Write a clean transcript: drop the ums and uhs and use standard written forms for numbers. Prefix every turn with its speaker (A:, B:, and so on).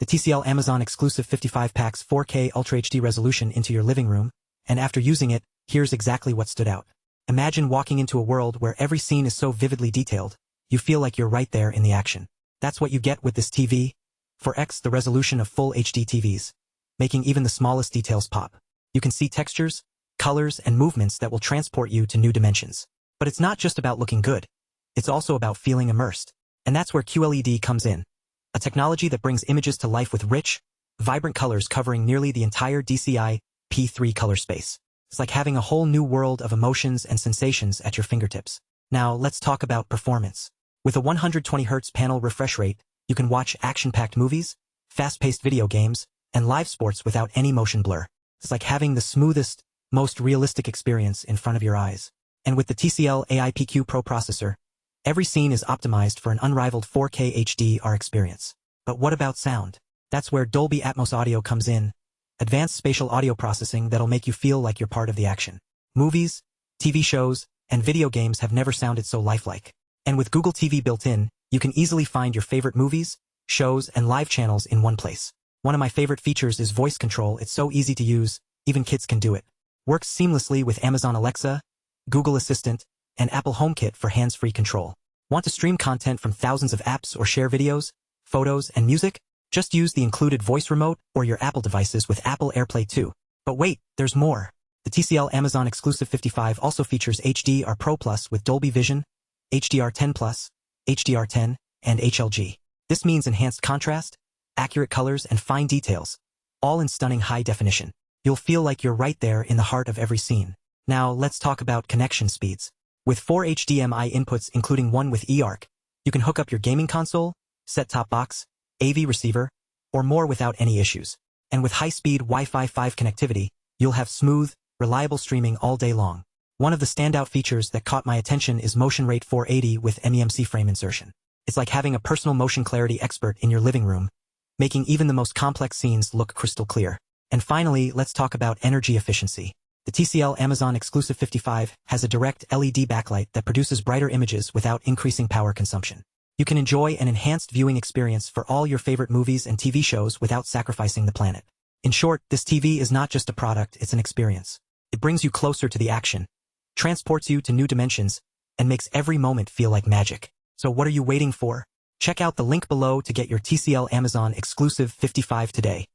A: the TCL Amazon exclusive 55 packs 4K UltraHD Resolution into your living room, and after using it, here's exactly what stood out. Imagine walking into a world where every scene is so vividly detailed, you feel like you're right there in the action. That's what you get with this TV. For X, the resolution of full HDTVs, making even the smallest details pop. You can see textures, colors, and movements that will transport you to new dimensions. But it's not just about looking good. It's also about feeling immersed. And that's where QLED comes in. A technology that brings images to life with rich, vibrant colors covering nearly the entire DCI-P3 color space. It's like having a whole new world of emotions and sensations at your fingertips. Now, let's talk about performance. With a 120Hz panel refresh rate, you can watch action-packed movies, fast-paced video games, and live sports without any motion blur. It's like having the smoothest, most realistic experience in front of your eyes. And with the TCL AIPQ Pro Processor, every scene is optimized for an unrivaled 4K HDR experience. But what about sound? That's where Dolby Atmos audio comes in, advanced spatial audio processing that'll make you feel like you're part of the action. Movies, TV shows, and video games have never sounded so lifelike. And with Google TV built in, you can easily find your favorite movies, shows, and live channels in one place. One of my favorite features is voice control. It's so easy to use, even kids can do it. Works seamlessly with Amazon Alexa, Google Assistant, and Apple HomeKit for hands-free control. Want to stream content from thousands of apps or share videos, photos, and music? Just use the included voice remote or your Apple devices with Apple AirPlay 2. But wait, there's more. The TCL Amazon exclusive 55 also features HDR Pro Plus with Dolby Vision, HDR10 Plus, HDR10, and HLG. This means enhanced contrast, accurate colors, and fine details, all in stunning high definition. You'll feel like you're right there in the heart of every scene. Now, let's talk about connection speeds. With 4 HDMI inputs including one with eARC, you can hook up your gaming console, set-top box, AV receiver, or more without any issues. And with high-speed Wi-Fi 5 connectivity, you'll have smooth, reliable streaming all day long. One of the standout features that caught my attention is motion rate 480 with MEMC frame insertion. It's like having a personal motion clarity expert in your living room, making even the most complex scenes look crystal clear. And finally, let's talk about energy efficiency. The TCL Amazon exclusive 55 has a direct LED backlight that produces brighter images without increasing power consumption. You can enjoy an enhanced viewing experience for all your favorite movies and TV shows without sacrificing the planet. In short, this TV is not just a product, it's an experience. It brings you closer to the action, transports you to new dimensions, and makes every moment feel like magic. So what are you waiting for? Check out the link below to get your TCL Amazon exclusive 55 today.